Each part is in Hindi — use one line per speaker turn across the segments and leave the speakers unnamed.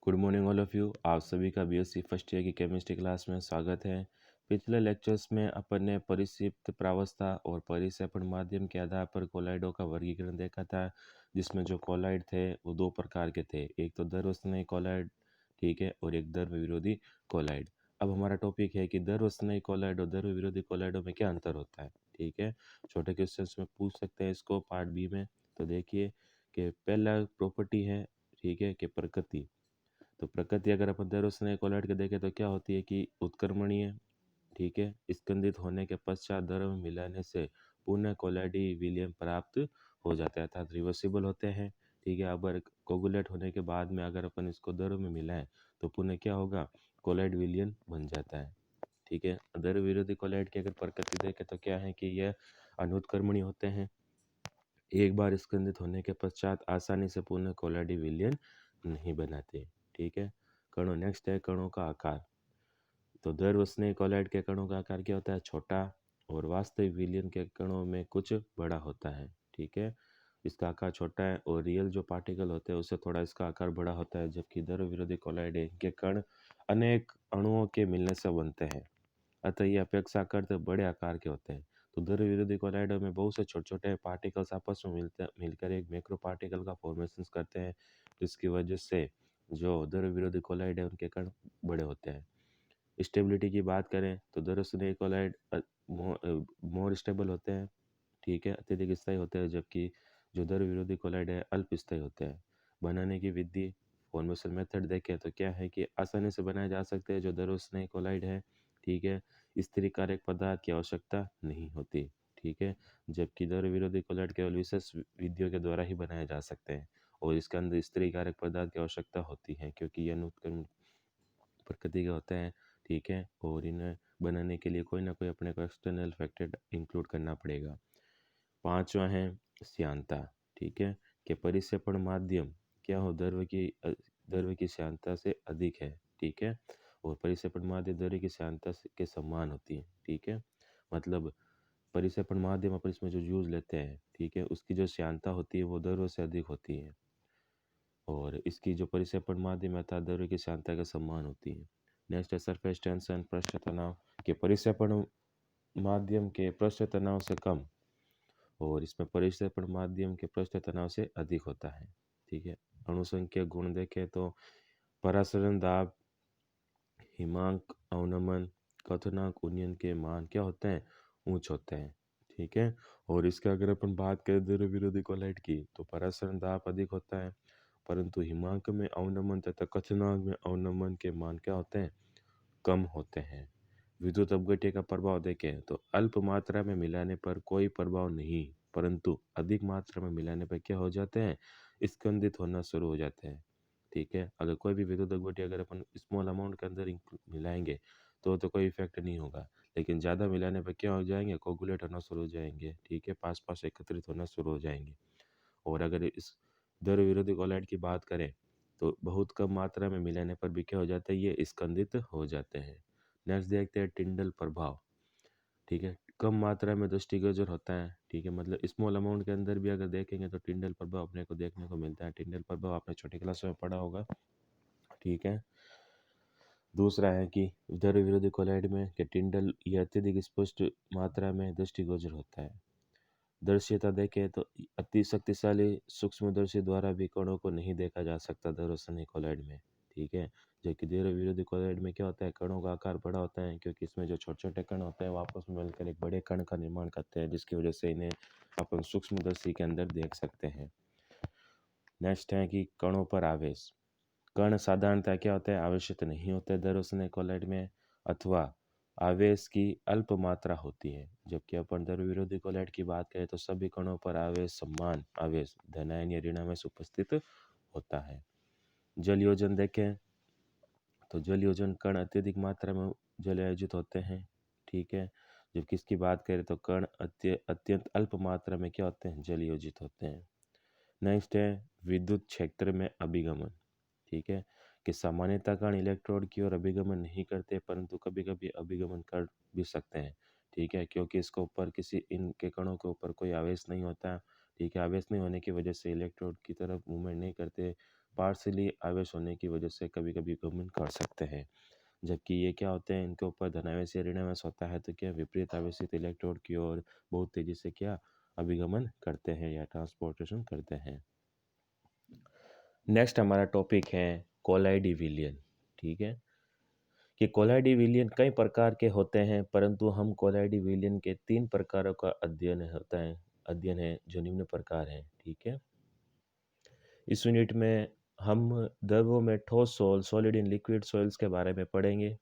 Good morning all of you. आप सभी का बीएससी फर्स्ट ईयर की केमिस्ट्री क्लास में स्वागत है। पिछले लेक्चर्स में अपन ने परिक्षिप्त प्रावस्था और परिक्षेपण माध्यम के आधार पर कोलाइडों का वर्गीकरण देखा था, जिसमें जो कोलाइड थे वो दो प्रकार के थे, एक तो दरवस्तनीय कोलाइड, ठीक है, और एक द्रव्य विरोधी कोलाइड। अब हमारा टॉपिक है कि दरवस्तनीय कोलाइड और द्रव्य विरोधी कोलाइडों में क्या अंतर होता है, ठीक है। छोटे क्वेश्चन में पूछ सकते हैं इसको पार्ट बी में। तो देखिए कि पहला प्रॉपर्टी है, ठीक है, कि प्रकृति। तो प्रकृति अगर अपन दररोज कोलाइड के देखें तो क्या होती है कि उत्क्रमणीय, ठीक है, स्कंदित होने के पश्चात द्रव मिलाने से पुनः कोलाइडी विलयन प्राप्त हो जाता है, अर्थात रिवर्सिबल होते हैं, ठीक है। अगर कोगुलेट होने के बाद में अगर अपन इसको द्रव में मिलाएं तो पुनः क्या होगा, कोलाइड विलयन बन जाता है, ठीक है। द्रव विरोधी कोलाइड की अगर प्रकृति देखें तो क्या है कि यह अनुत्क्रमणीय होते हैं, एक बार स्कंदित होने के पश्चात आसानी से पुनः कोलाइडी विलयन नहीं बनाते, ठीक है। कणों, नेक्स्ट है कणों का आकार। तो दरवसनीय कोलाइड के कणों का आकार क्या होता है, छोटा, और वास्तविक विलयन के कणों में कुछ बड़ा होता है, ठीक है। इसका आकार छोटा है और रियल जो पार्टिकल होते हैं उससे थोड़ा इसका आकार बड़ा होता है, जबकि द्रव विरोधी कोलाइड के कण अनेक अणुओं के मिलने से बनते हैं, अतः ये अपेक्षाकृत बड़े आकार के होते हैं। तो द्रव विरोधी कोलाइडों में बहुत से छोटे छोटे पार्टिकल्स आपस में मिलकर एक मैक्रो पार्टिकल का फॉर्मेशन करते हैं, जिसकी वजह से जो द्रव विरोधी कोलाइड है उनके कण बड़े होते हैं। स्टेबिलिटी की बात करें तो द्रव कोलाइड मोर स्टेबल होते हैं, ठीक है, अत्यधिक स्थायी होते हैं, जबकि जो द्रव विरोधी कोलाइड है अल्प स्थायी होते हैं। बनाने की विधि, फॉर्मेशन मेथड देखें तो क्या है कि आसानी से बनाए जा सकते हैं जो द्रव कोलाइड है, ठीक है। स्थिरीकारक पदार्थ की आवश्यकता नहीं होती, ठीक है, जबकि द्रव विरोधी कोलाइड केवल विशेष विधियों के द्वारा ही बनाए जा सकते हैं और इसके अंदर स्थिरीकारक पदार्थ की आवश्यकता होती है, क्योंकि ये अनुत्क्रमण प्रकृति के होते हैं, ठीक है, और इन्हें बनाने के लिए कोई ना कोई अपने को एक्सटर्नल फैक्टर इंक्लूड करना पड़ेगा। पांचवा है श्यानता, ठीक है, कि परिक्षेपण माध्यम क्या हो, द्रव्य की श्यानता से अधिक है, ठीक है, और परिक्षेपण माध्यम द्रव्य की श्यानता के समान होती है, ठीक है। मतलब परिक्षेपण माध्यम अपन इसमें जो यूज लेते हैं, ठीक है, उसकी जो श्यानता होती है वो द्रव्य से अधिक होती है, और इसकी जो परिक्षेपण माध्यम अर्थात द्रव्य की श्यानता के समान होती है। नेक्स्ट है सरफेस टेंशन, पृष्ठ तनाव, के परिक्षेपण माध्यम के पृष्ठ तनाव से कम और इसमें परिक्षेपण माध्यम के पृष्ठ तनाव से अधिक होता है, ठीक है। अणुसंख्यक गुण देखें तो परासरण दाब, हिमांक, अवनमन, क्वथनांक, उन्नयन के मान क्या होते हैं, उच्च होते हैं, ठीक है। और इसके अगर अपन बात करें द्रव विरोधी कोलाइड की तो परासरण दाब अधिक होता है, परंतु हिमांक में अवनमन तथा क्वथनांक में अवनमन के मान क्या होते हैं, कम होते हैं। विद्युत अपघट्य का प्रभाव देखें तो अल्प मात्रा में मिलाने पर कोई प्रभाव नहीं, परंतु अधिक मात्रा में मिलाने पर क्या हो जाते हैं, स्कंदित होना शुरू हो जाते हैं, ठीक है। अगर कोई भी विद्युत अपघट्य अगर अपन स्मॉल अमाउंट के अंदर मिलाएंगे तो कोई इफेक्ट नहीं होगा, लेकिन ज़्यादा मिलाने पर क्या हो जाएंगे, कोगुलेट होना शुरू हो जाएंगे, ठीक है, पास पास एकत्रित होना शुरू हो जाएंगे। और अगर इस द्रव विरोधी कोलाइड की बात करें तो बहुत कम मात्रा में मिलाने पर भी क्या हो जाता है, ये स्कंदित हो जाते हैं। नेक्स्ट देखते हैं टिंडल प्रभाव, ठीक है, कम मात्रा में दृष्टिगोचर होता है, ठीक है, मतलब स्मॉल अमाउंट के अंदर भी अगर देखेंगे तो टिंडल प्रभाव अपने को देखने को मिलता है। टिंडल प्रभाव आपने छोटी क्लास में पढ़ा होगा, ठीक है। दूसरा है कि द्रव विरोधी कोलाइड में कि टिंडल ये अत्यधिक स्पष्ट मात्रा में दृष्टिगोचर होता है। दृश्यता देखें तो अति शक्तिशाली सूक्ष्मदर्शी द्वारा भी कणों को नहीं देखा जा सकता दरअसल कोलाइड में, ठीक है। जबकि द्रव विरोधी कोलाइड में क्या होता है, कणों का आकार बड़ा होता है, क्योंकि इसमें जो छोटे छोटे कण होते हैं वो आपस में मिलकर एक बड़े कण का निर्माण करते हैं, जिसकी वजह से इन्हें अपन सूक्ष्मदर्शी के अंदर देख सकते हैं। नेक्स्ट है कि कणों पर आवेश। कण साधारणतः क्या होते हैं, आवेशित नहीं होते दरअसल कोलाइड में, अथवा आवेश की अल्प मात्रा होती है, जबकि अपन द्रव विरोधी कोलाइड की बात करें तो सभी कणों पर आवेश समान आवेश धनायन या ऋणावेश उपस्थित होता है। जल योजन देखें तो जल योजन कण अत्यधिक मात्रा में जल आयोजित होते हैं, ठीक है, जबकि इसकी बात करें तो कण अत्यंत अल्प मात्रा में क्या होते हैं, जल योजित होते हैं। नेक्स्ट है विद्युत क्षेत्र में अभिगमन, ठीक है, कि सामान्यतः कण इलेक्ट्रोड की ओर अभिगमन नहीं करते, परंतु कभी कभी अभिगमन कर भी सकते हैं, ठीक है, क्योंकि इसके ऊपर किसी इनके कणों के ऊपर कोई आवेश नहीं होता, ठीक है। आवेश नहीं होने की वजह से इलेक्ट्रोड की तरफ मूवमेंट नहीं करते, पार्शियली आवेश होने की वजह से कभी-कभी गमन कर सकते हैं। जबकि ये क्या होते हैं, इनके ऊपर धनावेश या ऋणावेश होता है तो क्या विपरीत आवेशित इलेक्ट्रोड की ओर बहुत तेजी से क्या अभिगमन करते हैं या ट्रांसपोर्टेशन करते हैं। नेक्स्ट हमारा टॉपिक है कोलाइडी विलयन। ठीक है, कि कोलाइडी विलयन कई प्रकार के होते हैं, परंतु हम कोलाइडी विलयन के 3 प्रकारों का अध्ययन है जो निम्न प्रकार हैं। ठीक है, इस यूनिट में हम द्रव्यों में ठोस sol, solid in liquid sols के बारे में पढ़ेंगे।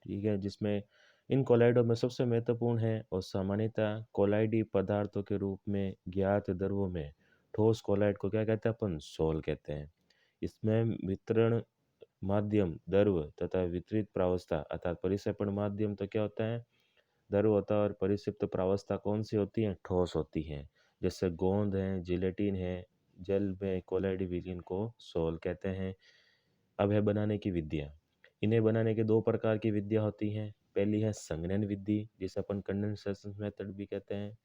ठीक है, जिसमें इन कोलाइडों में सबसे महत्वपूर्ण है और सामान्यतः कोलाइडी पदार्थों के रूप में ज्ञात द्रव्यों में ठोस कोलाइड को क्या कहते हैं, अपन सोल कहते हैं। इसमें वितरण माध्यम द्रव तथा वितरित प्रावस्था अर्थात परिक्षेपण माध्यम तो क्या होता है, द्रव होता है, और परिक्षिप्त प्रावस्था कौन सी होती है, ठोस होती है। जैसे गोंद है, जिलेटिन है, जल में कोलाइडी विलयन को सोल कहते हैं। अब है बनाने की विधियाँ। इन्हें बनाने के 2 प्रकार की विधियाँ होती हैं। पहली है संघनन विधि, जिसे अपन कंडेंसेशन मेथड भी कहते हैं।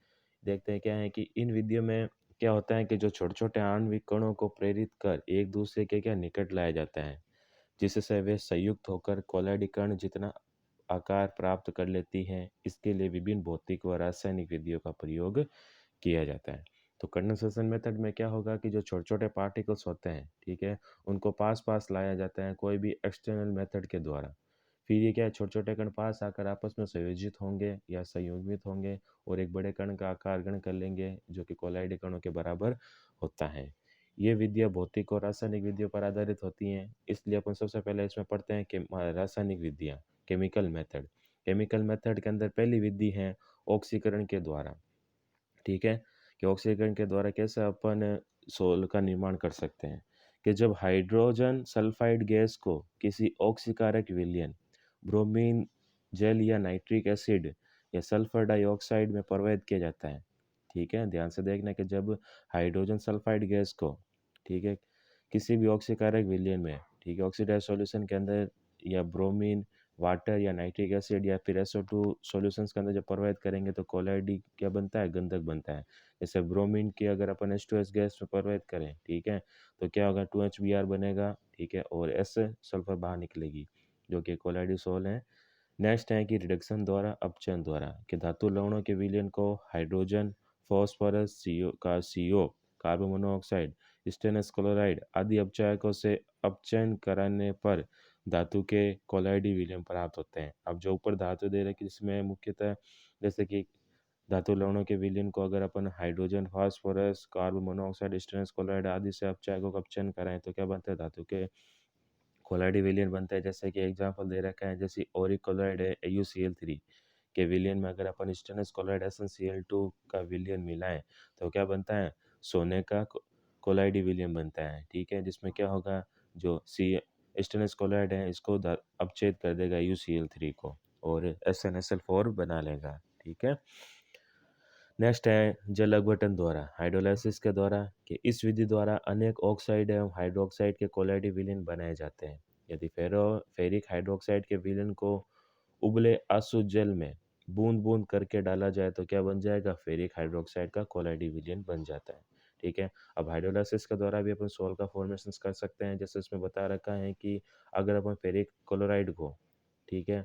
देखते हैं क्या है कि इन विधियों में क्या होता है कि जो छोटे-छोटे आणविक कणों को प्रेरित कर एक दूसरे के क्या निकट लाया जाता है, जिससे वे संयुक्त होकर कोलाइडी कण जितना आकार प्राप्त कर लेती हैं। इसके लिए विभिन्न भौतिक व रासायनिक विधियों का प्रयोग किया जाता है। तो कंडेंसेशन मेथड में क्या होगा कि जो छोटे-छोटे पार्टिकल्स होते हैं, ठीक है, उनको पास-पास लाया जाता है कोई भी एक्सटर्नल मेथड के द्वारा। फिर ये क्या है, छोटे-छोटे कण पास आकर आपस में संयोजित होंगे या संयुग्मित होंगे और एक बड़े कण का आकार ग्रहण कर लेंगे, जो कि कोलाइडी कणों के बराबर होता है। ये विधियाँ भौतिक और रासायनिक विधियों पर आधारित होती हैं, इसलिए अपन सबसे पहले इसमें पढ़ते हैं कि रासायनिक विधियाँ, केमिकल मेथड। केमिकल मेथड के अंदर पहली विधि है ऑक्सीकरण के द्वारा। ठीक है, कि ऑक्सीकरण के द्वारा कैसे अपन सोल का निर्माण कर सकते हैं, कि जब हाइड्रोजन सल्फाइड गैस को किसी ऑक्सीकारक विलयन ब्रोमीन जेल या नाइट्रिक एसिड या सल्फर डाइऑक्साइड में प्रवाहित किया जाता है। ठीक है, ध्यान से देखना कि जब हाइड्रोजन सल्फाइड गैस को, ठीक है, किसी भी ऑक्सीकारक विलयन में, ठीक है, ऑक्सीडाइज सॉल्यूशन के अंदर या ब्रोमीन वाटर या नाइट्रिक एसिड या फिर SO2 सॉल्यूशंस के अंदर जब प्रवाहित करेंगे तो कोलाइडी क्या बनता है, गंधक बनता है। जैसे ब्रोमीन की अगर अपन H2S गैस में प्रवाहित करें, ठीक है, तो क्या होगा, 2HBr बनेगा, ठीक है, और S सल्फर बाहर निकलेगी, जो कि कोलाइडी सोल है। नेक्स्ट है कि रिडक्शन द्वारा, अपचयन द्वारा, कि धातु लवणों के विलयन को hydrogen, phosphorus, CO, carbon monoxide, stannous chloride आदि अपचायकों से अपचयन कराने पर धातु के कोलाइडी विलयन प्राप्त होते हैं। अब जो ऊपर धातु दे रखे जिसमें मुख्यतः जैसे कि धातु लवणों के विलयन को अगर अपन hydrogen, phosphorus, carbon monoxide, stannous chloride आदि से अपचायकों का अपचयन कराएं तो क्या बनता है, धातु के कोलाइडी विलयन बनता है। जैसे कि एग्जांपल दे रखा है, जैसे ओरिक क्लोराइड है AuCl3 के विलयन में अगर अपन स्टेनस क्लोराइड SnCl2 का विलयन मिलाएं तो क्या बनता है, सोने का कोलाइडी विलयन बनता है। ठीक है, जिसमें क्या होगा, जो सी स्टेनस क्लोराइड है इसको अपच्छेद कर देगा UCl3 को और SnSl4 बना लेगा। ठीक है, नेक्स्ट है जल अपघटन द्वारा, हाइड्रोलाइसिस के द्वारा, कि इस विधि द्वारा अनेक ऑक्साइड एवं हाइड्रोक्साइड के कोलाइडी विलयन बनाए जाते हैं। यदि फेरिक हाइड्रोक्साइड के विलयन को उबले आसू जल में बूंद बूंद करके डाला जाए तो क्या बन जाएगा, फेरिक हाइड्रोक्साइड का कोलाइडी विलयन बन जाता है। ठीक है, अब हाइड्रोलाइसिस के द्वारा भी अपन सोल का फॉर्मेशन कर सकते हैं। जैसे इसमें बता रखा है कि अगर अपन फेरिक क्लोराइड को, ठीक है,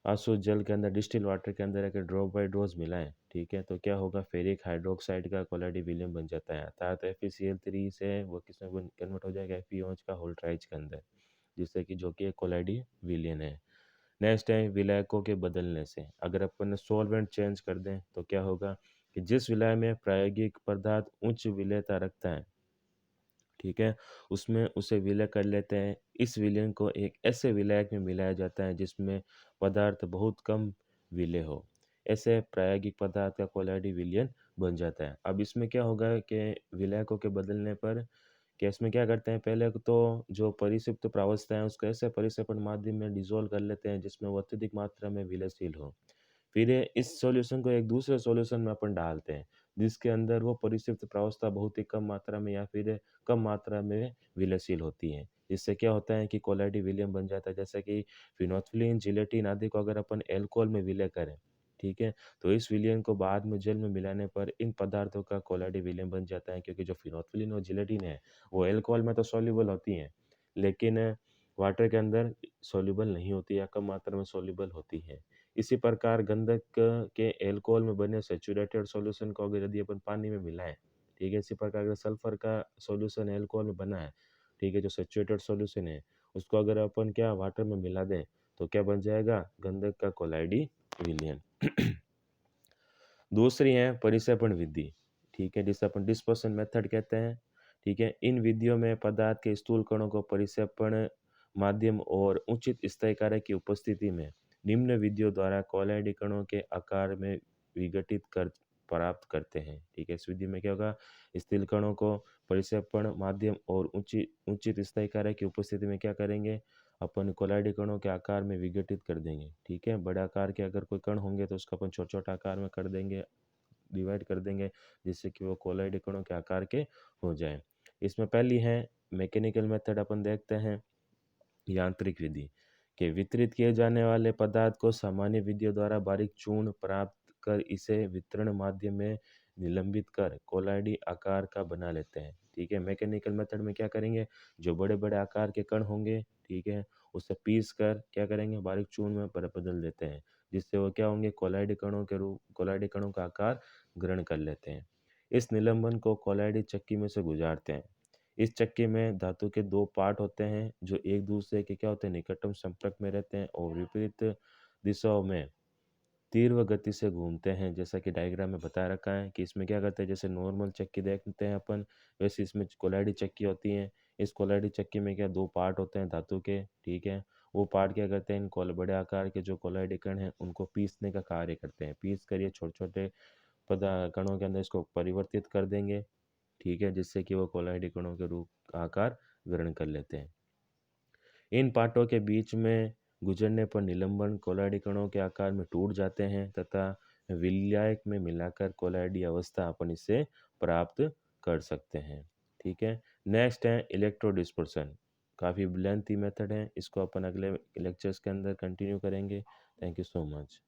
आसू जल के अंदर डिस्टिल वाटर के अंदर अगर ड्रॉप बाय ड्रॉप्स मिलाएं, ठीक है, तो क्या होगा, फेरिक हाइड्रोक्साइड का कोलाइडी विलयन बन जाता है। अर्थात FeCl3 से वो किसमें कन्वर्ट हो जाएगा, FeOH का होल्ट्राइज के अंदर, जिससे कि जो कि एक कोलाइडी विलयन है। नेक्स्ट है विलायकों के बदलने से, अगर अपन सॉल्वेंट चेंज कर दें तो क्या होगा कि जिस विलाय में प्रायोगिक पदार्थ उच्च विलेयता रखता है, ठीक है, उसमें उसे विलय कर लेते हैं। इस विलयन को एक ऐसे विलायक में मिलाया जाता है जिसमें पदार्थ बहुत कम विलय हो। ऐसे प्रायोगिक पदार्थ का कोलाइडी विलयन बन जाता है। अब इसमें क्या होगा कि विलायकों के बदलने पर केस में क्या करते हैं, पहले तो जो परिक्षिप्त प्रावस्था है उसको ऐसे परिक्षेपण माध्यम में डिसॉल्व कर लेते हैं जिसमें वो अत्यधिक मात्रा में विलयशील हो। फिर इस सॉल्यूशन को एक दूसरे सॉल्यूशन में अपन डालते हैं जिसके अंदर वो परिक्षिप्त प्रावस्था बहुत ही कम मात्रा में या फिर कम मात्रा में विलयशील होती है। इससे क्या होता है कि कोलाइडी विलयन बन जाता है। जैसे कि फिनोल्फ्थालीन, जिलेटिन आदि को अगर अपन एल्कोहल में विलय करें, ठीक है? तो इस विलयन को बाद में जल में मिलाने पर इन पदार्थों का कोलाइडी विलयन बन जाता है, क्योंकि जो फिनोल्फिलीन और जिलेटिन है, वो अल्कोहल में तो सॉल्युबल होती हैं, लेकिन वाटर के अंदर सॉल्युबल नहीं होती या कम मात्रा में सॉल्युबल होती हैं। इसी प्रकार गंधक के अल्कोहल में बने सैचुरेटेड सॉल्यूशन को अगर यदि अपन पानी में मिलाएँ, ठीक है? इसी प्रकार अगर सल्फर का सॉल्यूशन अल्कोहल में बना है, ठीक है? जो सैचुरेटेड सॉल्यूशन है, उसको अगर अपन क्या वाटर में मिला दें, तो क्या बन जाएगा? गंधक का कोलाइडी विलयन। दूसरी है परिक्षेपण विधि, ठीक है? जिसे अपन डिस्पर्शन मेथड कहते हैं, ठीक है? इन विधियों में पदार्थ के स्थूल कणों को परिक्षेपण माध्यम और उचित स्थायी कार्य की उपस्थिति में निम्न विधियों द्वारा कोलाइडी कणों के आकार में विघटित कर प्राप्त करते हैं, ठीक है? इस विधि में क्या होगा? स्थूल कणों को परिक्षेपण माध्यम और उचित स्थायी कार्य की उपस्थिति में क्या करेंगे? अपन कोलाइडी कणों के आकार में विघटित कर देंगे, ठीक है? बड़े आकार के अगर कोई कण होंगे तो उसको अपन छोटे-छोटे आकार में कर देंगे, डिवाइड कर देंगे, जिससे कि वो कोलाइडी कणों के आकार के हो जाएँ। इसमें पहली है मैकेनिकल मेथड, अपन देखते हैं यांत्रिक विधि के वितरित किए जाने वाले पदार्थ को सामान्य विधियों द्वारा बारीक चूर्ण प्राप्त कर इसे वितरण माध्यम में निलंबित कर कोलाइडी आकार का बना लेते हैं, ठीक है? मैकेनिकल मेथड में क्या करेंगे? जो बड़े-बड़े आकार के कण होंगे, ठीक है? उसे पीस कर क्या करेंगे? बारीक चूर्ण में बदल देते हैं, जिससे वो क्या होंगे? कोलाइडी कणों का आकार ग्रहण कर लेते हैं। इस निलंबन को कोलाइडी चक्की में से गुजारते हैं। इस चक्के में धातु के 2 पार्ट होते हैं, जो एक दूसरे के क्या होते हैं? निकटतम संपर्क में रहते हैं और विपरीत दिशाओं में तीव्र गति से घूमते हैं। जैसा कि डायग्राम में बता रखा है कि इसमें क्या करते हैं, जैसे नॉर्मल चक्की देखते हैं अपन, वैसे इसमें कोलाइडी चक्की होती है। इस कोलाइडी चक्की में क्या 2 पार्ट होते हैं धातु के, ठीक है? वो पार्ट क्या करते हैं? इन बड़े आकार के जो कोलाइडी कण हैं, उनको पीसने का कार्य करते हैं। पीस कर ये छोटे-छोटे कणों के अंदर इसको परिवर्तित कर देंगे, ठीक है? जिससे कि वो कोलाइडी कणों के रूप आकार ग्रहण कर लेते हैं। इन पार्टों के बीच में गुजरने पर निलंबन कोलाइडी कणों के आकार में टूट जाते हैं तथा विलायक में मिलाकर कोलाइडी अवस्था अपन इसे प्राप्त कर सकते हैं, ठीक है? नेक्स्ट है इलेक्ट्रो डिस्पर्सन। काफ़ी लेंथी मेथड है, इसको अपन अगले लेक्चर्स के अंदर कंटिन्यू करेंगे। Thank you so much.